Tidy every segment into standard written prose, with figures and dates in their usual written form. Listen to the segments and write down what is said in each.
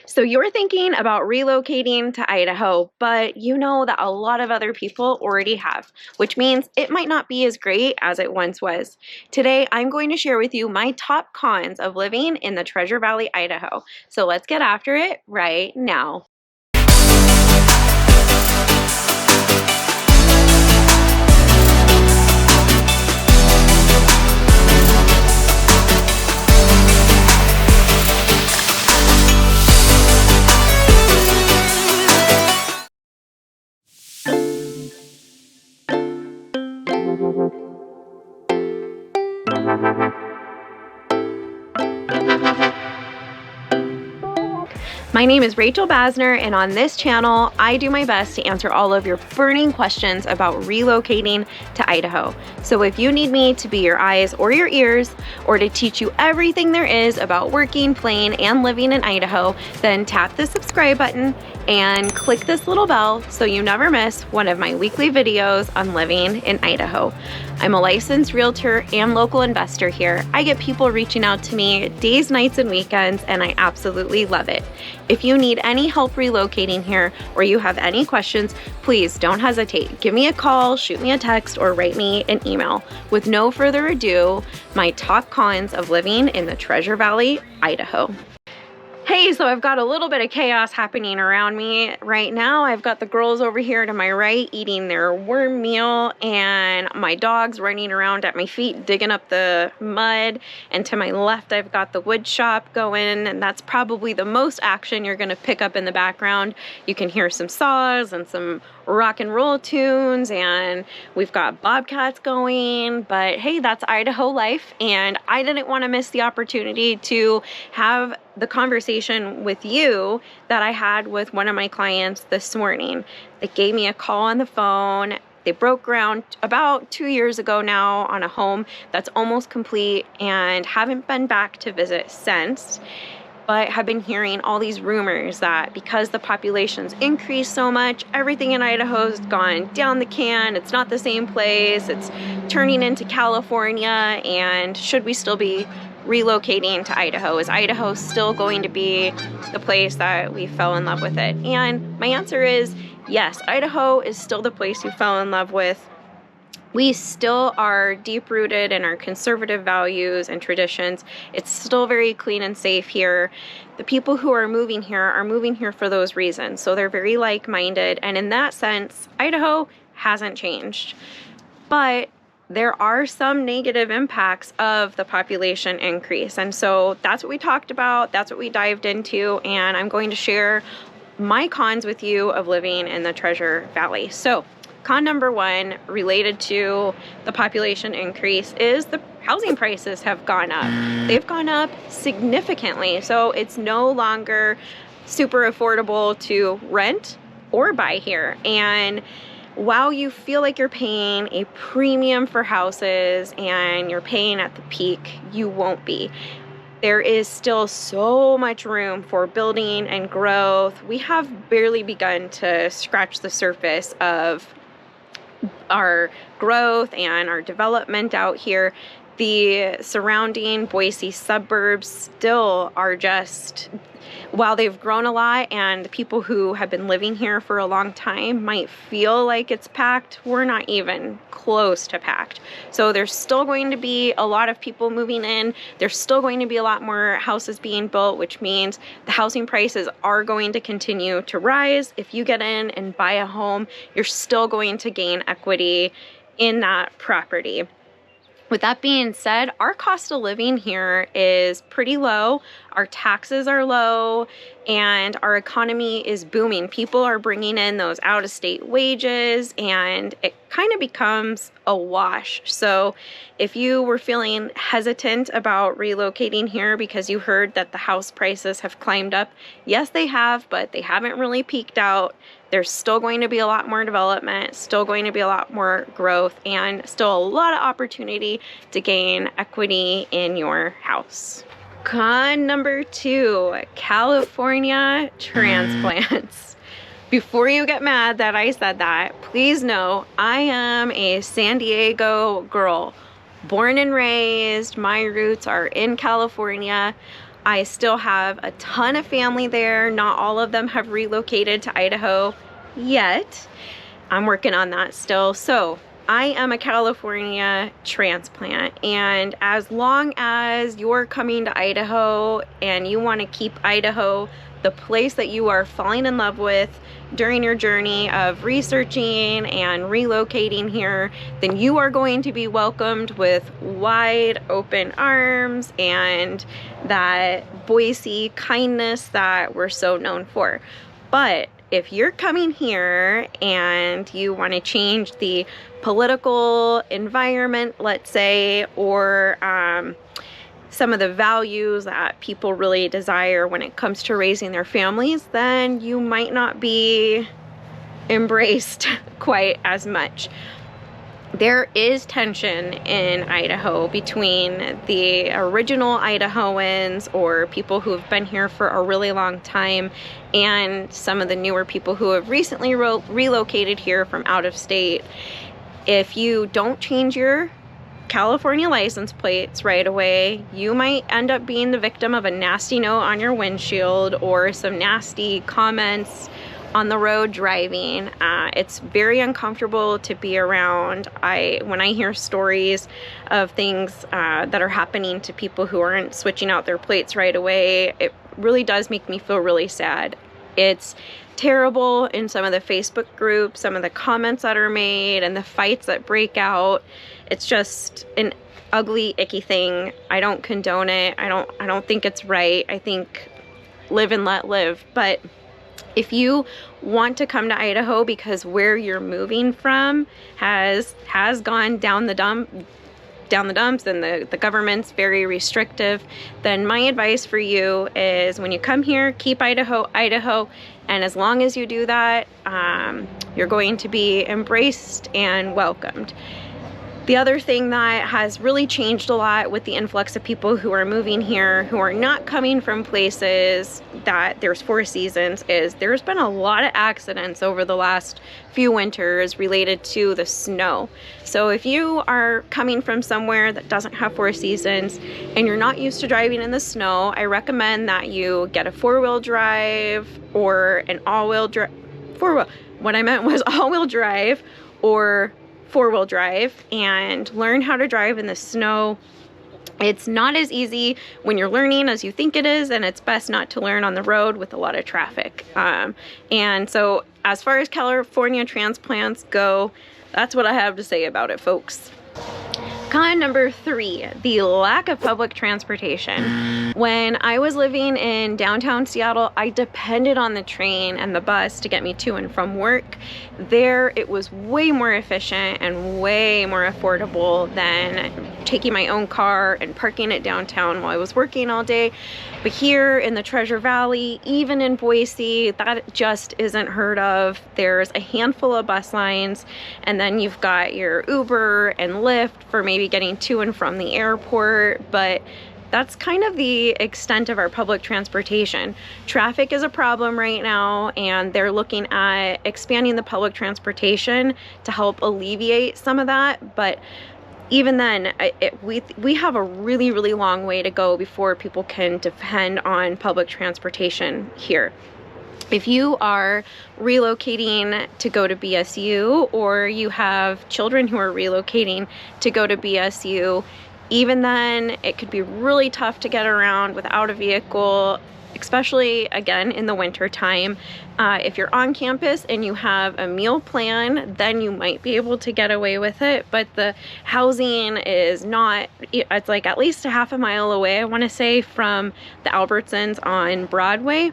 So you're thinking about relocating to Idaho, but you know that a lot of other people already have, which means it might not be as great as it once was. Today, I'm going to share with you my top cons of living in the Treasure Valley, Idaho. So let's get after it right now. My name is Rachel Basner, and on this channel, I do my best to answer all of your burning questions about relocating to Idaho. So if you need me to be your eyes or your ears, or to teach you everything there is about working, playing, and living in Idaho, then tap the subscribe button and click this little bell so you never miss one of my weekly videos on living in Idaho. I'm a licensed realtor and local investor here. I get people reaching out to me days, nights, and weekends, and I absolutely love it. If you need any help relocating here or you have any questions, please don't hesitate. Give me a call, shoot me a text, or write me an email. With no further ado, my top cons of living in the Treasure Valley, Idaho. Hey, so I've got a little bit of chaos happening around me right now. I've got the girls over here to my right eating their worm meal, and my dog's running around at my feet digging up the mud. And to my left, I've got the wood shop going, and that's probably the most action you're gonna pick up in the background. You can hear some saws and some rock and roll tunes, and we've got bobcats going. But hey, that's Idaho life, and I didn't want to miss the opportunity to have the conversation with you that I had with one of my clients this morning. They gave me a call on the phone. They broke ground about 2 years ago now on a home that's almost complete and haven't been back to visit since, but have been hearing all these rumors that because the population's increased so much, everything in Idaho's gone down the can. It's not the same place. It's turning into California, and should we still be relocating to Idaho? Is Idaho still going to be the place that we fell in love with it? And my answer is yes, Idaho is still the place you fell in love with. We still are deep-rooted in our conservative values and traditions. It's still very clean and safe here. The people who are moving here for those reasons. So they're very like-minded. And in that sense, Idaho hasn't changed. But there are some negative impacts of the population increase. And so that's what we talked about. That's what we dived into. And I'm going to share my cons with you of living in the Treasure Valley. So con number one related to the population increase is the housing prices have gone up. They've gone up significantly. So it's no longer super affordable to rent or buy here. And while you feel like you're paying a premium for houses and you're paying at the peak, you won't be. There is still so much room for building and growth. We have barely begun to scratch the surface of our growth and our development out here. The surrounding Boise suburbs still are just, while they've grown a lot and the people who have been living here for a long time might feel like it's packed, we're not even close to packed. So there's still going to be a lot of people moving in. There's still going to be a lot more houses being built, which means the housing prices are going to continue to rise. If you get in and buy a home, you're still going to gain equity in that property. With that being said, our cost of living here is pretty low. Our taxes are low, and our economy is booming. People are bringing in those out-of-state wages, and it kind of becomes a wash. So if you were feeling hesitant about relocating here because you heard that the house prices have climbed up, yes, they have, but they haven't really peaked out. There's still going to be a lot more development, still going to be a lot more growth, and still a lot of opportunity to gain equity in your house. Con number two, California transplants. Before you get mad that I said that, please know I am a San Diego girl. Born and raised, my roots are in California. I still have a ton of family there. Not all of them have relocated to Idaho yet. I'm working on that still. So I am a California transplant, and as long as you're coming to Idaho and you want to keep Idaho the place that you are falling in love with during your journey of researching and relocating here, then you are going to be welcomed with wide open arms and that Boise kindness that we're so known for. But if you're coming here and you want to change the political environment, let's say, or some of the values that people really desire when it comes to raising their families, then you might not be embraced quite as much. There is tension in Idaho between the original Idahoans, or people who have been here for a really long time, and some of the newer people who have recently relocated here from out of state. If you don't change your California license plates right away, you might end up being the victim of a nasty note on your windshield or some nasty comments on the road driving. It's very uncomfortable to be around. When I hear stories of things that are happening to people who aren't switching out their plates right away, it really does make me feel really sad. It's terrible in some of the Facebook groups, some of the comments that are made and the fights that break out. It's just an ugly, icky thing. I don't condone it. I don't think it's right. I think live and let live. But if you want to come to Idaho because where you're moving from has gone down the dumps, and the government's very restrictive, then my advice for you is, when you come here, keep Idaho, and as long as you do that, you're going to be embraced and welcomed. The other thing that has really changed a lot with the influx of people who are moving here, who are not coming from places that there's 4 seasons, is there's been a lot of accidents over the last few winters related to the snow. So if you are coming from somewhere that doesn't have 4 seasons and you're not used to driving in the snow, I recommend that you get a 4-wheel drive or an all-wheel drive. What I meant was all-wheel drive or 4-wheel drive, and learn how to drive in the snow. It's not as easy when you're learning as you think it is, and it's best not to learn on the road with a lot of traffic. And so as far as California transplants go, that's what I have to say about it, folks. Con number 3, the lack of public transportation. When I was living in downtown Seattle, I depended on the train and the bus to get me to and from work. There, it was way more efficient and way more affordable than taking my own car and parking it downtown while I was working all day. But here in the Treasure Valley, even in Boise, that just isn't heard of. There's a handful of bus lines, and then you've got your Uber and Lyft for maybe getting to and from the airport, but that's kind of the extent of our public transportation. Traffic is a problem right now, and they're looking at expanding the public transportation to help alleviate some of that, but even then, we have a really, really long way to go before people can depend on public transportation here. If you are relocating to go to BSU, or you have children who are relocating to go to BSU, even then, it could be really tough to get around without a vehicle, especially, again, in the winter time. If you're on campus and you have a meal plan, then you might be able to get away with it, but the housing is not, it's like at least a half a mile away, I want to say, from the Albertsons on Broadway.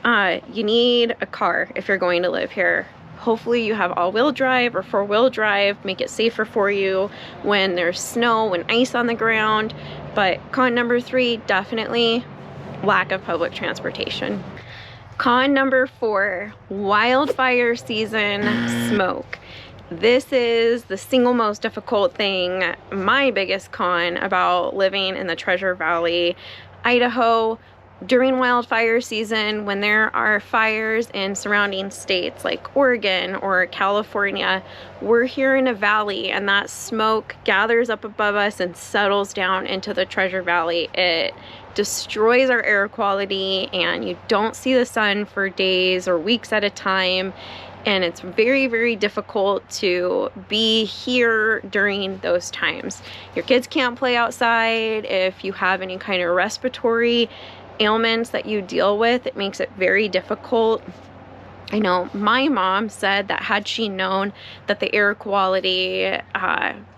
You need a car if you're going to live here. Hopefully you have all-wheel drive or 4-wheel drive, make it safer for you when there's snow and ice on the ground. But con number 3, definitely lack of public transportation. Con number 4, wildfire season smoke. This is the single most difficult thing, my biggest con about living in the Treasure Valley, Idaho. during wildfire season, when there are fires in surrounding states like Oregon or California, we're here in a valley, and that smoke gathers up above us and settles down into the Treasure Valley. It destroys our air quality, and you don't see the sun for days or weeks at a time. And it's very, very difficult to be here during those times. Your kids can't play outside. If you have any kind of respiratory ailments that you deal with, it makes it very difficult. I know my mom said that had she known that the air quality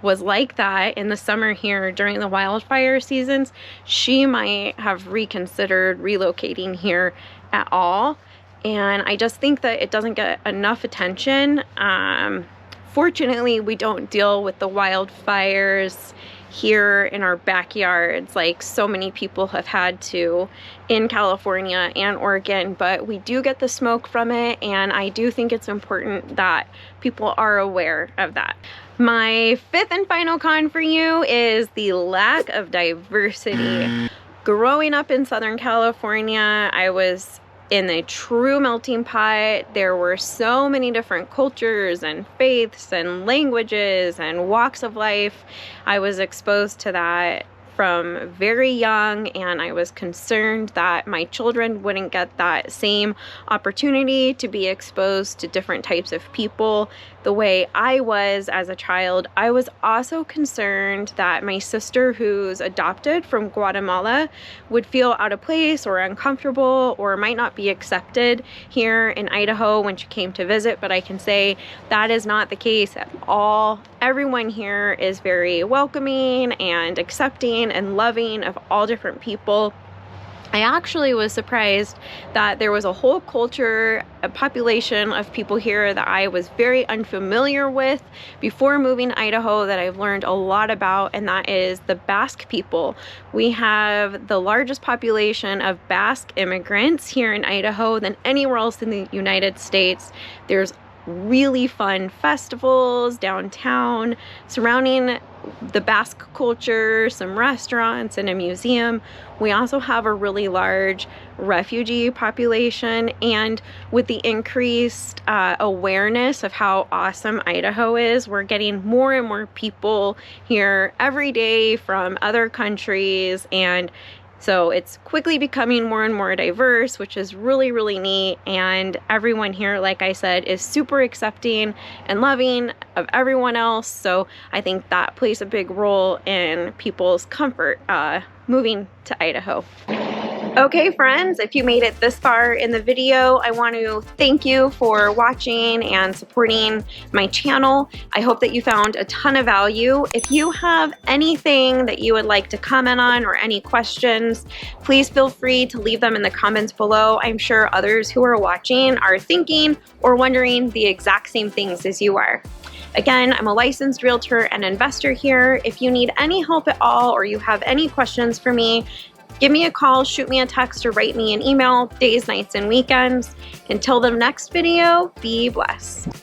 was like that in the summer here during the wildfire seasons, she might have reconsidered relocating here at all. And I just think that it doesn't get enough attention. Fortunately, we don't deal with the wildfires here in our backyards like so many people have had to in California and Oregon, but we do get the smoke from it, and I do think it's important that people are aware of that. My fifth and final con for you is the lack of diversity. Growing up in Southern California, I was in a true melting pot. There were so many different cultures and faiths and languages and walks of life. I was exposed to that from very young, and I was concerned that my children wouldn't get that same opportunity to be exposed to different types of people the way I was as a child. I was also concerned that my sister, who's adopted from Guatemala, would feel out of place or uncomfortable or might not be accepted here in Idaho when she came to visit, but I can say that is not the case at all. Everyone here is very welcoming and accepting and loving of all different people. I actually was surprised that there was a whole culture, a population of people here that I was very unfamiliar with before moving to Idaho that I've learned a lot about, and that is the Basque people. We have the largest population of Basque immigrants here in Idaho than anywhere else in the United States. There's really fun festivals downtown surrounding the Basque culture, some restaurants and a museum. We also have a really large refugee population, and with the increased awareness of how awesome Idaho is, we're getting more and more people here every day from other countries, and so it's quickly becoming more and more diverse, which is really, really neat. And everyone here, like I said, is super accepting and loving of everyone else. So I think that plays a big role in people's comfort moving to Idaho. Okay friends, if you made it this far in the video, I want to thank you for watching and supporting my channel. I hope that you found a ton of value. If you have anything that you would like to comment on or any questions, please feel free to leave them in the comments below. I'm sure others who are watching are thinking or wondering the exact same things as you are. Again, I'm a licensed realtor and investor here. If you need any help at all or you have any questions for me, give me a call, shoot me a text, or write me an email, days, nights, and weekends. Until the next video, be blessed.